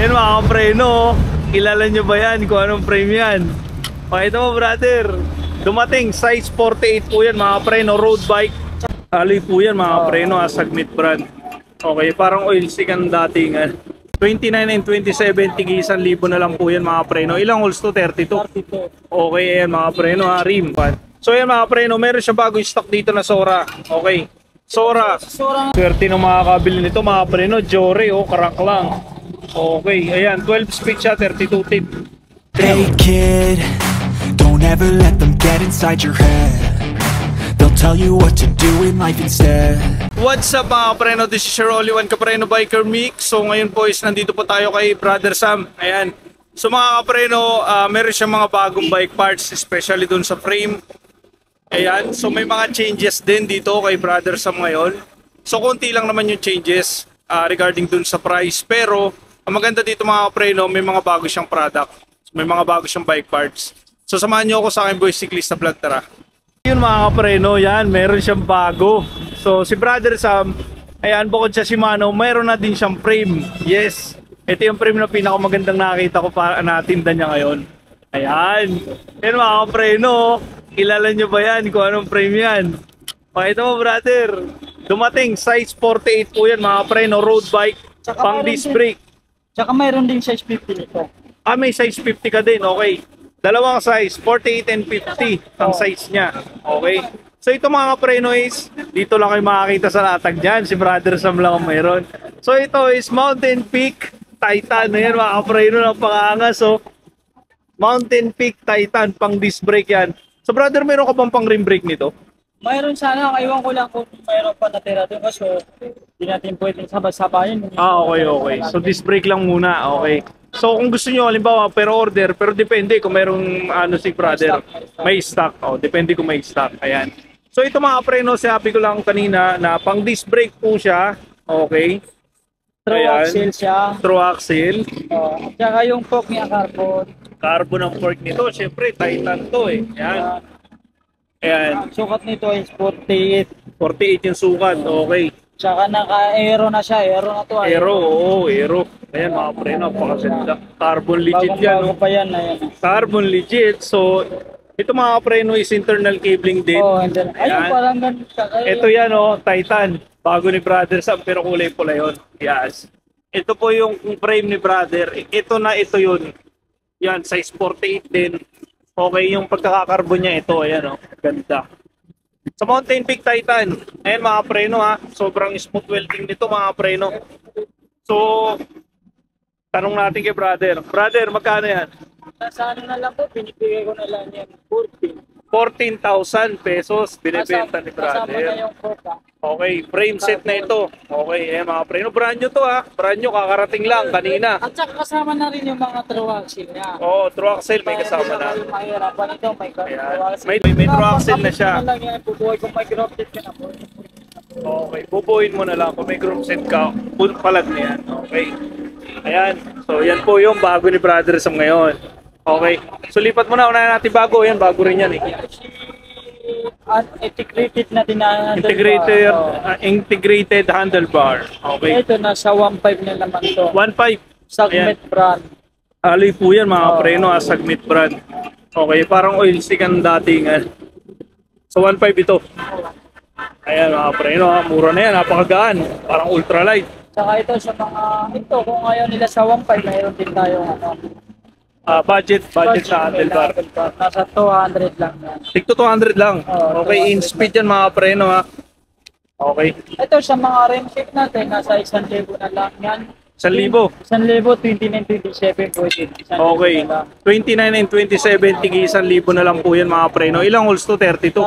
Yan mga kapreno, kilala nyo ba yan kung anong frame yan? Pakita mo brother, dumating size 48 po yan mga kapreno, road bike. Alloy po yan mga kapreno, Submit brand. Okay, parang oil stick ang datingan. 29 and 27, tigi 1,000 na lang po yan mga kapreno. Ilang holes to? 32. Okay, yan mga kapreno, rim. So yan mga kapreno, meron siya bagong stock dito na Sora. Okay, Sora. Swerte ng mga kabili nito mga kapreno, Jory, karak lang. Okay, ayan, 12 speed siya, 32 tip. Hey kid, don't ever let them get inside your head. They'll tell you what to do in life instead. What's up mga kapreno, this is your only one kapreno biker Mick. So ngayon po is nandito po tayo kay Brother Sam. Ayan, so mga kapreno, meron siyang mga bagong bike parts, especially dun sa frame. Ayan, so may mga changes din dito kay Brother Sam ngayon. So konti lang naman yung changes regarding dun sa price, pero ang maganda dito mga kapreno, may mga bago siyang product. May mga bago siyang bike parts. So samahan nyo ako sa aking Boy Cyclista Vlog, tara. Yun mga kapreno, yan, meron siyang bago. So si Brother Sam, ayan, bukod sa Shimano, mayroon na din siyang frame. Yes, ito yung frame na pinakamagandang nakita ko para natinda niya ngayon. Ayan, yan mga kapreno, kilala nyo ba yan kung anong frame yan? Pakita mo brother, dumating size 48 po yan mga kapreno, road bike, pang disc brake. Tsaka mayroon din size 50 nito. May size 50 ka din, okay. Dalawang size, 48 and 50 ang size niya. Okay. So ito mga kapreno is, dito lang kayo makakita sa latag dyan. Si Brother Sam lang ang mayroon. So ito is Mountain Peak Titan. Ayan mga kapreno, ng pangangas. So Mountain Peak Titan, pang disc brake yan. So brother, meron ka bang pang rim brake nito? Mayroon sana, kaiwan ko lang kung mayroon pa natira doon kasi hindi natin pwedeng sabay-sabayin. Okay. So disc brake lang muna, okay. So kung gusto nyo, halimbawa, pero order, pero depende kung merong si brother, may stock. Depende kung may stock, ayan. So ito mga preno, sabi ko lang kanina na pang disc brake po siya, okay. True axle siya. True axle. Tsaka yung fork niya carbon. Carbon ang fork nito, syempre, Titan to eh. Ayan. Ayan. Sukat nito is 48. 48 yung sukat, okay. Tsaka naka-aero na siya, aero na to. Aero, aero. Ayan mga preno, pakasenda. Carbon legit yan. Bagong pa yan, ayan. Carbon legit. So, ito mga preno is internal cabling din. And then, ayun, parang ganito. Ito yan Titan. Bago ni Brother Sam, pero kulay pula yun. Yes. Ito po yung frame ni Brother. Ito yun. Yan, size 48 din. Okay, yung pagkakakarbon niya ito, ayan ganda. Sa Mountain Peak Titan, ayan mga preno sobrang smooth welding nito mga preno. So, tanong natin kay Brother. Brother, magkano yan? Sa ano na lang po, pinipigay ko na lang yan, 14,000 pesos binibenta ni Brother. Kasama na Brother. yung fork Okay, frame set na ito. Okay, ayan mga preno. Brand new to Brand new, kakarating lang kanina. At saka kasama na rin yung mga true axle niya. True axle may kasama na. Mahirapan ito, may true axle. May true axle na siya. Bubuhay kung may group set ka na po. Okay, bubuhin mo na lang kung may group set ka. Full palag na yan. Okay. Ayan. So yan po yung bago ni Brother Sam ngayon. Okay. So lipat mo na. Unahin natin bago. Yan, bago rin yan Integrated na dinaan. Integrated handlebar. Okay. Ito nasa 1.5 na naman to. 1.5. Submit brand. Alloy po yan mga preno, Submit brand. Okay, parang oil stick ang datingan. So 1.5 ito. Ayan mga preno, mura na yan, napakagaan. Parang ultralight. Saka ito sa mga, kung ayaw nila sa 1.5, mayroon din tayo budget sa handlebar. Nasa 200 lang yan. Tigto 200 lang. Okay, in speed yan mga preno Okay. Ito sa mga rim kit natin, nasa 1,000 na lang yan. 1,000. 1,000, 29, 27 pwede. Okay. 29 and 27, tigi 1,000 na lang po yan mga preno. Ilang holes to? 32.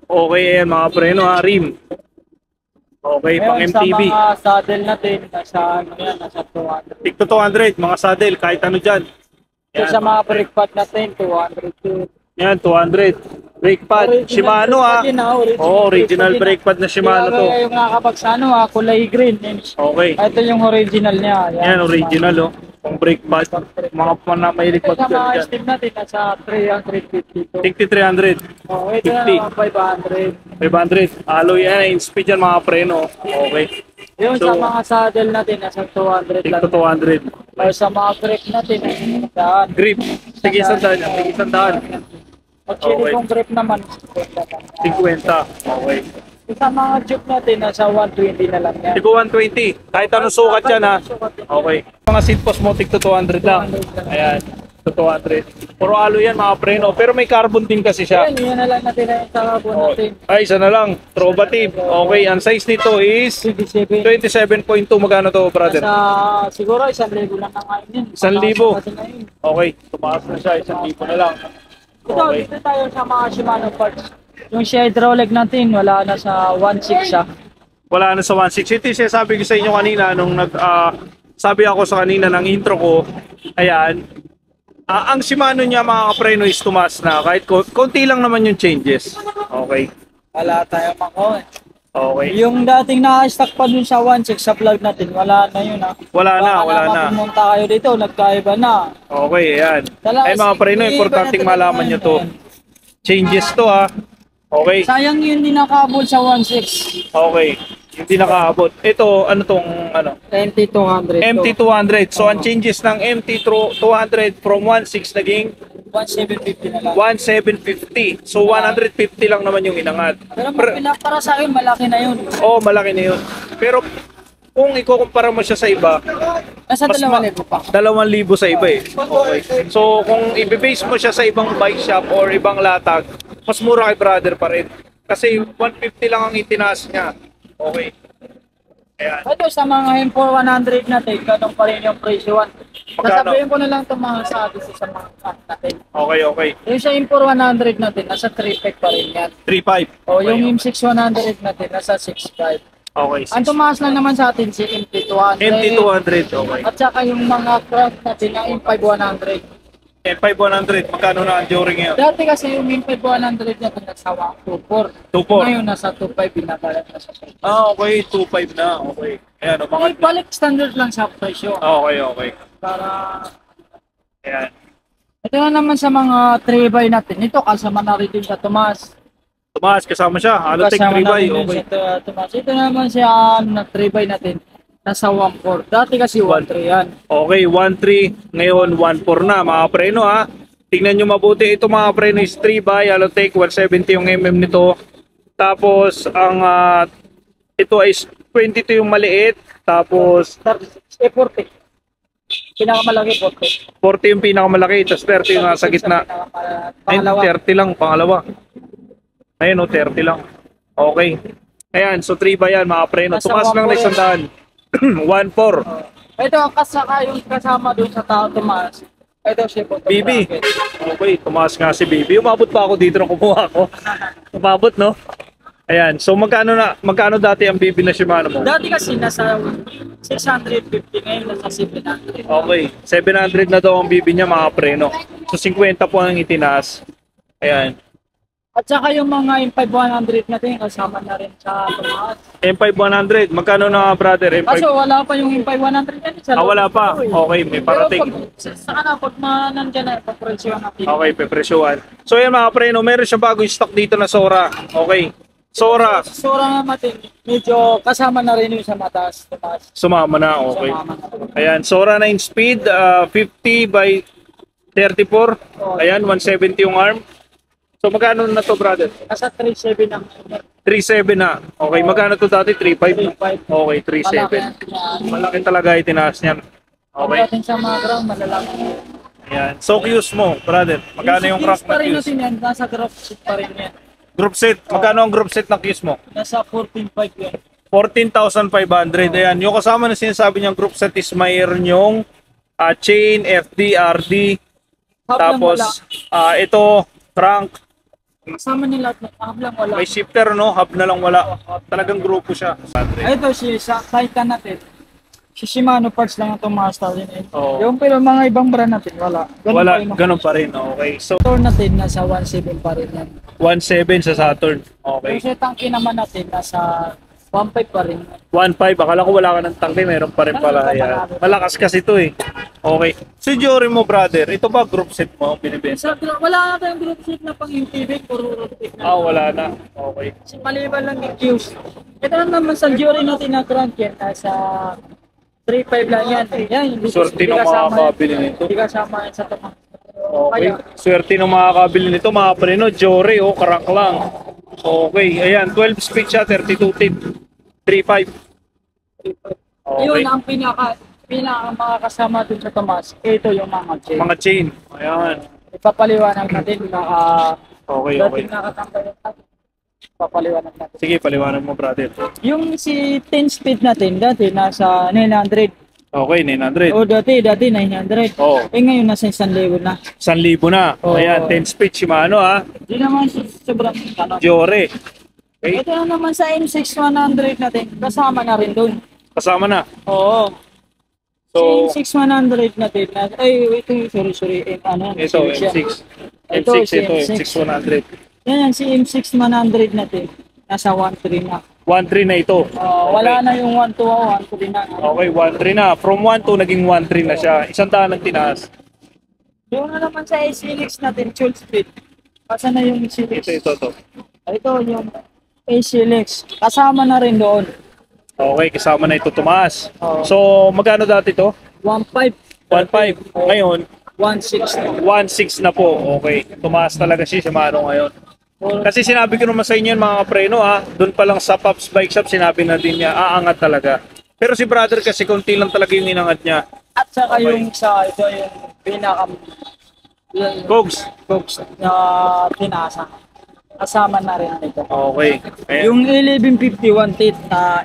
Okay, ayan mga preno rim. Okay, pang MTB. Sa mga saddle natin, nasa 200. Tigto 200, mga saddle, kahit ano dyan. So sa mga brake pad natin, 200. Yan, 200. Brake pad, Shimano original brake pad na Shimano to. Yung nakakapag sa kulay green. Okay. Ito yung original niya. Yan, original Yung brake pad. Mga panamahilig mag-dyan dyan. Sa mga step natin, nasa 350. Tigti 300. Ito na 500. 500. Alloy yan, in speed yan mga preno. Okay. Yung So, sa mga saddle natin, nasa 200 lang. tigto 200. O sa mga grip natin, nasa daan. Grip, tig isang daan yan, tig isang daan. Pag chili Okay. kong grip naman, 50 lang. 50. Okay. Yung sa mga tube natin, nasa 120 na lang yan. Tigo 120. Kahit anong sukat yan ha. Okay. Mga seat post mo, tigto 200 lang. 200 lang. Ayan. Tigto 200. Puro alo yan mga preno. Pero may carbon din kasi siya. Yan na lang natin na yung takabo natin. Ay, isa na lang. Trovative. Okay. Ang size nito is 27. 27.2. Magkano to, brother? Sa, siguro 1,000 lang na ngayon yun. 1,000. Kasi ngayon. Okay. Tumaas na siya. 1,000 na lang. Ito, Okay. dito tayo sa mga Shimano parts. Yung siya hydraulic natin, wala na sa 1.6 siya. Wala na sa 1.6. Ito yung sinasabi ko sa inyo kanina nung sabi ako sa kanina ng intro ko. Ayan. Ang Shimano niya mga kapreno is tumaas na. Kahit konti lang naman yung changes. Okay. Wala tayo mako. Okay. Yung dating na-stock pa dun sa 1.6 sa vlog natin, wala na yun ha. Wala na, Baka wala na. pumunta kayo dito, nagkaiba na. Okay, ayan. Ay mga preno, importanteng malaman nyo to. Changes to ha. Okay. Sayang yun din nakabol sa 1.6. Okay. Hindi nakaabot. Ito, ano tong ano? MT200. MT200. So ang changes ng MT200 from 1.6 naging 1,750 na lang. 1,750. So 150 lang naman yung inangat. Pero para sa akin, malaki na yun. Oh, malaki na yun. Pero kung ikukumpara mo siya sa iba, Nasa mas 2,000 pa. 2,000 sa iba eh. Okay. So kung i-base mo siya sa ibang bike shop or ibang latag, mas mura kay brother pa rin. Kasi 150 lang ang itinaas niya. Okay. Ayan. Ito sa mga M4 100 natin, ganun pa rin yung presyo. Magkano? Sasabihin ko na lang itong mga sa atin sa mga app natin. Okay, okay. Yung sa M4 100 natin, nasa 3.5 pa rin yan. 3.5. O yung Okay, M6 100 natin, nasa 6.5. okay. Ang tumaas lang naman sa atin si MT200. MT200, okay. At saka yung mga craft natin na M5 100. M5100, magkano na ang during ngayon? Dati kasi yung M5 100 natin nasa 2.4. 2.4. Ngayon nasa 2.5 binabalat na sa presyo. Okay, 2.5 na. Okay. Ayan, o mga... Okay, balik standard lang sa presyo. Okay, okay. Para Ayan. ito na naman sa mga 3x natin. Ito kasama na rin din sa Tomas. Tumaas, kasama siya. Ano, take Kasama 3 na by. rin din Okay. sa Tomas. Ito naman siya na 3x natin. Nasa 1.4. Dati kasi 1.3 yan. Okay, 1.3. Ngayon, 1.4 na. Mga preno ha. Tingnan nyo mabuti. Ito mga preno is 3 by. Alotech, 170 yung nito. Tapos, ang ito is 22 yung maliit. Tapos, 40. Pinakamalaki 40. 40 yung pinakamalaki. Tapos 30 yung nasa gitna. Ay, Pangalawa. 30 lang, pangalawa. Ayun o, 30 lang. Okay. Ayan, so 3 ba yan mga preno? Nasa Tumaas lang na 1.4 1.4. Ito ang kasaka yung kasama doon sa tao Tomas. Ito si Boto BB. Bracket. Okay, tumaas nga si BB. Umabot pa ako dito nung kumuha ko. Umabot, no? Ayan, so magkano dati ang BB na Shimano mo? Dati kasi nasa 650 ngayon nasa 700. Okay, 700 na daw ang BB niya mga preno. So 50 po ang itinaas. Ayan. At saka yung mga M5 100 natin kasama na rin sa Tomas. M5 100, magkano na brother? Kaso M5? wala pa yung M5 100 natin sa Wala pa. Okay, may parating. Pero saka na, pag nandyan na, papresyo natin. Okay, pepresyuhan. So yan mga preno, meron siya bagong stock dito na Sora. Okay. Sora, Sura nga natin, medyo kasama na rin yung sa mataas. Tomas. sumama na. Okay. Sumama na rin. Ayan, Sora 9 speed, 50 by 34. Ayan, 170 yung arm. So magkano na to brother? Nasa 3.7 ang 3.7 na. Okay, magkano to dati? 3.5 na. 3.5. Okay, 3.7. Malaki talaga itinaas niyan. Okay. Pagdating sa mga ground, malalaki. Ayan. So use mo, brother. Magkano yung craft pa na rin use? natin yan, nasa graph sheet pa rin yan. Group set. Magkano ang group set na use mo? Nasa 14.5 yan. 14,500. Ayan. Yung kasama na sinasabi niyang group set is mayroon yung chain, FD, RD. Hub lang Tapos ito, crank. Kasama nila lahat, hub lang wala. May shifter, no? Hub na lang wala. Talagang grupo siya. Ito si sa Titan natin. Si Shimano parts lang itong mga style yun. Oo. Yung pero mga ibang brand natin, wala. Wala, pa yung mga ganun pa rin. Okay. So, motor natin, nasa 1.7 pa rin yan. 1.7 sa Saturn. Okay. Yung sa tangke naman natin, nasa 1.5 pa rin. 1.5, akala ko wala ka ng tangke, meron pa rin pala. Ayan. Malakas kasi ito eh. Okay. Si Jory mo, brother, ito ba group set mo binibenta? Wala na tayong group sheet na pang UTV, puro road trip na. Wala na. Okay. Kasi maliban lang yung queues. Ito na naman sa jury natin na crank yan, nasa 3.5 lang yan. Yan, Swerte ng makakabili nito. Hindi kasama yan sa tamang. Okay. Swerte ng makakabili nito, mga preno. Jory, crank lang. Okay. Ayan, 12 speed siya, 32 tip. 3.5. Okay. Yun ang pinaka mga kasama dun sa Tomas. Ito yung mga chain. Mga chain. Ayan. Ipapaliwanag natin, Okay. dating nakatambay natin. Ipapaliwanag natin. Sige, paliwanag mo, brother. Yung si 10 speed natin, dati nasa 900. Okay, 900. O dati 900. Oo. Ngayon nasa 1,000 na. 1,000 na. Oo. Ayan, 10 speed Shimano ha. Di naman sobrang ano. Jory. Okay. Ito na naman sa M6100 natin, kasama na rin doon. Kasama na. Oo. So, Si M6100 natin, sorry, ito, M6. Ito, M6 si ito, M6. M6100. Yan, si M6100 natin, nasa 1.3 na. 1.3 na ito. Wala na yung 1.2 o 1.3 na. Okay, 1.3 na. From 1.2 naging 1.3 na siya. 100 ang tinaas. Yung na naman sa AC-Lix natin, full speed. Kasi na yung AC-Lix. Ito. Ito yung AC-Lix. Kasama na rin doon. Okay, kasama na ito tumaas. Oo. So, magkano dati to? 1.5. 1.5. Ngayon, 1.6. 1.6 na po. Okay, tumaas talaga si Shimano ngayon. Kasi sinabi ko naman sa inyo mga kapreno ha, doon pa lang sa Pops Bike Shop sinabi na din niya, aangat talaga. Pero si brother kasi konti lang talaga yung inangat niya. At saka Okay. yung sa ito yung pinaka yung Gogs. box na tinasa. Kasama na rin ito. Okay. Ayan. Yung 1151 tit na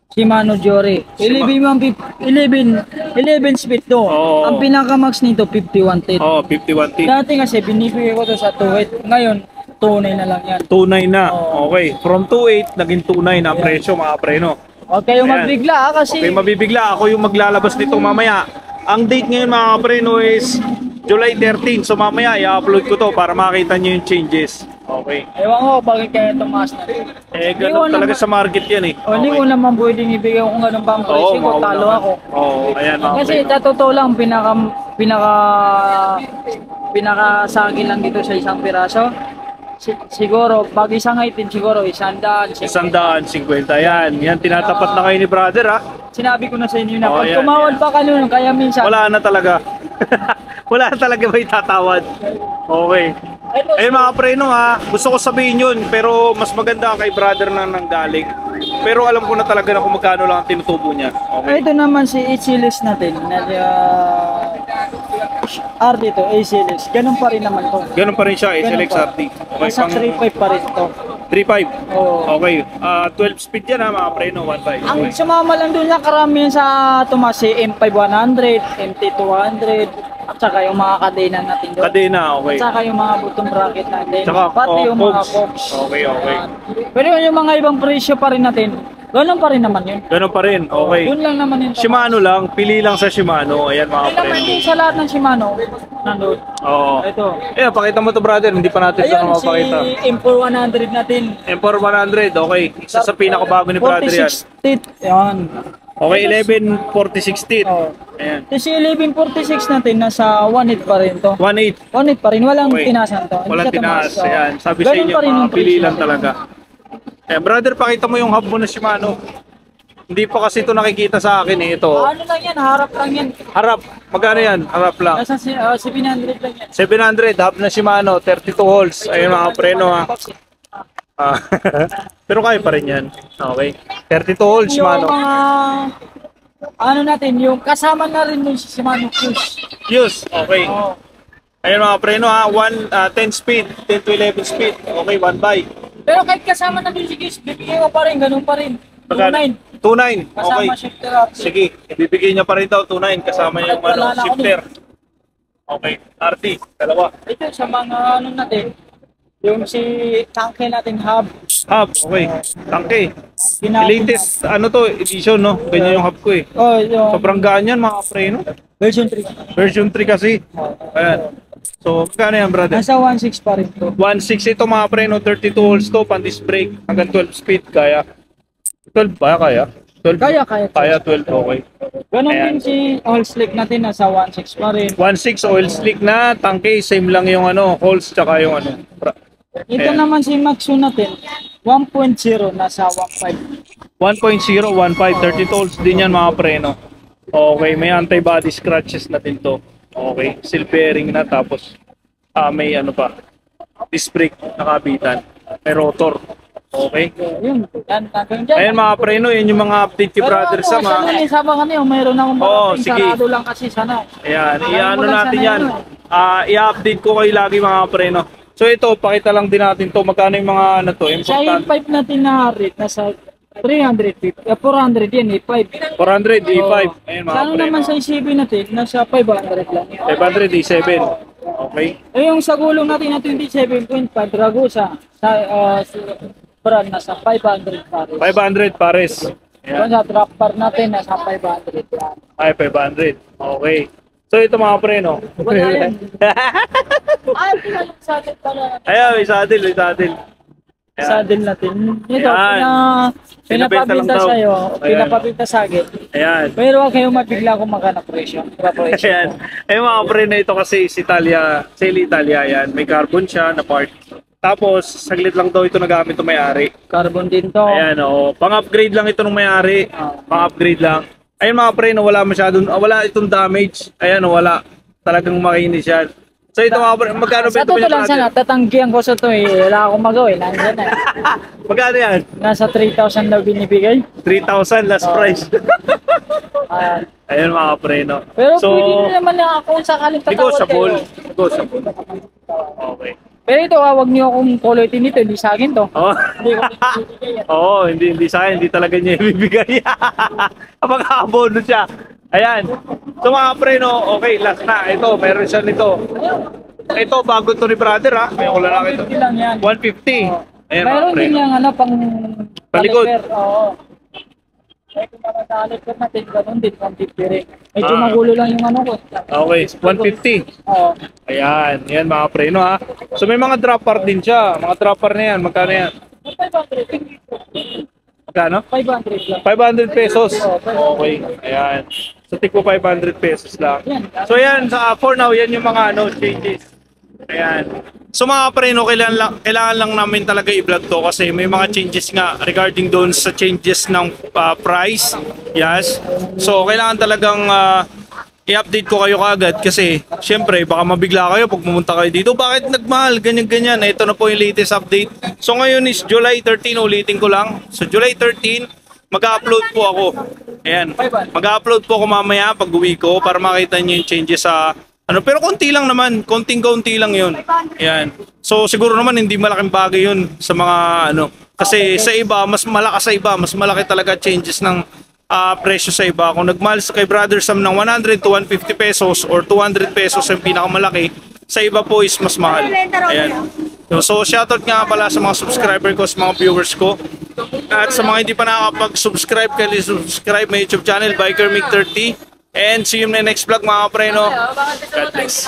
Shimano Jory. 11 speed to. Oo. Ang pinaka-max nito 51 tit. 51 T. Dati kasi binibigay ko to sa 28. Ngayon, tunay na lang yan. 2.9 na. Oo. Okay. From 2.8 naging 2.9 ang presyo mga kapreno. Huwag kayong Ayan. magbigla kasi Okay, mabibigla. Ako yung maglalabas nito mamaya. Ang date ngayon mga kapreno is July 13. So mamaya i-upload ko to para makita nyo yung changes. Okay. ewan ko bakit kaya tumaas na rin. Ganun talaga sa market yan eh. Hindi ko naman pwedeng ibigay kung ganun pa ang presyo ko, mauna talo naman. ako. Ayan mga Kasi kapreno. sa totoo lang, pinaka lang dito sa isang piraso. Siguro, pag isang item, siguro 100. 150. Yan tinatapat na kayo ni brother ha. Sinabi ko na sa inyo na, pag Ayan, tumawad pa ka nun, kaya minsan, Wala na talaga. Wala na talaga may tatawad. Okay. Ayun mga preno ha, gusto ko sabihin yun, pero mas maganda kay brother na nanggaling. Pero alam ko na talaga na kung magkano lang ang tinutubo niya. Okay. ito naman si Achilis natin, na RD to, Achilis, ganun pa rin naman to. Ganun pa rin siya, Ganun SLX pa. RT. Okay, Nasa pang 3.5 pa rin to. 3.5. Oo. Okay. 12 speed yan ha mga preno, 1.5. Ang Okay. sumama lang doon na karamihan sa Tomas, si M5100, MT200, at saka yung mga kadena natin doon. Kadena, okay. At saka yung mga button bracket natin. Tsaka, Pati yung mga cogs. cogs. Okay. Pero yung mga ibang presyo pa rin natin, ganun pa rin naman yun. Ganun pa rin, okay. Doon lang naman yun. Shimano lang, pili lang sa Shimano. Ayan mga Hindi naman preno. din sa lahat ng Shimano, nandun. Oo. Ito. Ayan, pakita mo to brother, hindi pa natin ito Ayun, si mapakita. M4100 natin. M4 100, okay. Isa sa pinakabago ni brother yan. 46 teeth. Yan. Okay, 1146 teeth. Oh. Ayan. Kasi 1146 natin, nasa 1.8 pa rin to. 1.8. 1.8 pa rin, walang Okay. tinasan to. Hindi Walang siya tinaas. tumaas. Ayan. Sabi sa Ganun inyo, pa rin mga yung pili presyo lang natin. talaga. Ayan, brother, pakita mo yung hub mo na Shimano. Hindi pa kasi ito nakikita sa akin eh. Ito. Ano lang yan, harap lang yan. Harap. Magkano yan? Harap lang. Nasa 700 lang yan. 700, hub na Shimano, 32 holes. Ayun mga preno ha. Ah, pero kaya pa rin yan. Okay. 32 holes Yung Shimano. mga, ano natin, yung kasama na rin yung Shimano Fuse. Fuse. Okay. Oh. Ayun mga preno ha. 10 speed, 10 to 11 speed. Okay, 1 by. Pero kahit kasama na yung Fuse, bibigyan ko pa rin, ganun pa rin. 2.9. 2.9. Kasama Okay. shifter at Sige, ibibigay niya pa rin daw 2.9 kasama yung Wala na ako shifter. Okay, RT, dalawa. ito sa mga ano natin, yung si tanke natin hub. Hub, okay. Tangke. Ginamit Latest, ano to, edition, no? Ganyan yung hub ko eh. Oh, yung Sobrang gaan yan, mga preno. version 3. Version 3 kasi. Ayan. So, magkano yan, brother? Nasa 1.6 pa rin to. 1.6 ito mga preno, 32 holes to, pan-disc brake, hanggang 12 speed, kaya. 12 ba, kaya? 12? Kaya. Kaya 12, okay. Ganun Ayan. din si oil slick natin, nasa 1.6 pa rin. 1.6 oil slick na, tangke, same lang yung ano, holes, tsaka yung ano. Ito Ayan. naman si Maxo natin, 1.0, nasa 1.5. 1.0, 1.5, 32 holes din yan mga preno. Okay, may anti-body scratches na din to. Okay, seal bearing na, tapos may ano pa, disc brake nakabitan, may rotor. Okay. Yun, yan, hanggang dyan. Ayan mga preno, yun yung mga update kay Brother Sam ha. Sana isama ka niyo, mayroon akong Oo, parating, sige. sarado lang kasi sana. Ayan, Alam i-ano mo lang natin sana yan. yun, I-update ko kayo lagi mga preno. So ito, pakita lang din natin to, magkano yung mga ano to, Sa important. E5 natin na rate, nasa 350, 400 yan, E5. 400, E5. Ayan mga Sa ano preno. naman sa ECB natin, nasa 500 lang yan. 500, E7. Okay. Eh yung sa gulong natin na 27.5, Ragusa, sa brand, nasa 500 pares. 500 pares. Kung Ayan. sa drop bar natin, nasa 500 yan. Ay, 500. Okay. So ito mga preno. Wala yan. Ay, pinalik sa atin pala. Ayan, may saddle, may saddle. Ayan. Saddle natin. Ito, Ayan. Pinabenta lang pinapabinta daw. sa'yo, Ayan. pinapabinta sa akin. Ayan. Pero huwag kayong mabigla kung maghanap presyo. Ayan. Ayun mga preno, ito kasi si Italia, Sale Italia yan. May carbon siya na part. Tapos, saglit lang daw ito nagamit ng may-ari. Carbon din to. Ayan, oo. Pang-upgrade lang ito ng may-ari. Pang-upgrade lang. Ayun mga preno, wala masyadong, wala itong damage. Ayan, wala. Talagang makinis yan. So ito mga preno, magkano Sa bento mo totoo yung lang sana, brother? tatanggihan ko sa to eh. Wala akong magawin. Nandiyan na eh. Magkano yan? Nasa 3,000 daw binibigay. 3,000 last price. Ah, Ayun mga preno. pero So, pwede din naman na kung sakaling tatawad negotiable. kayo. Negotiable. Okay. Pero ito, huwag niyo akong kulitin nito. Hindi sa akin to. Oh. Hindi ko binibigay yan. Oo, hindi sa akin, hindi talaga niya ibibigay. Kapag-abono siya. Ayan. So mga preno, okay, last na. Ito, meron siya nito. Ito, bago to ni brother ha. May ko lang ito. 150 lang yan. 150. Ayan mga Mayroon din preno. yung ano, pang Palikod. caliper, oo. May kung mga caliper natin, ganun din, 150 rin. Medyo Ah. magulo lang yung ano ko. Okay, 150. Oo. Ayan, yan mga preno ha. So may mga drop part din siya. Mga drop part na yan. Magkano yan? 500. Magkano? 500 lang. 500 pesos. Okay, ayan. So tigpo 500 pesos lang. Yan. So yan, for now, yan yung mga ano, changes. Ayan. So mga preno, kailangan lang namin talaga i-vlog to kasi may mga changes nga regarding doon sa changes ng price. Yes. So kailangan talagang i-update ko kayo kaagad kasi syempre baka mabigla kayo pag pumunta kayo dito. Bakit nagmahal? Ganyan-ganyan. Ito na po yung latest update. So ngayon is July 13, ulitin ko lang. So July 13, mag-upload po ako. Ayan. Mag-upload po ako mamaya pag uwi ko para makita niyo yung changes sa ano, pero konti lang naman, konting-konti lang 'yun. Ayan. So siguro naman hindi malaking bagay 'yun sa mga ano kasi sa iba mas malakas sa iba, mas malaki talaga changes ng presyo sa iba. Kung nagmahal sa kay Brother Sam ng 100 to 150 pesos or 200 pesos ang pinakamalaki, sa iba po is mas mahal. Ayan. So shoutout nga pala sa mga subscriber ko, sa mga viewers ko. At sa mga hindi pa nakakapag-subscribe, kaya subscribe my YouTube channel, Biker Mig 30. And see you in the next vlog mga preno. God bless.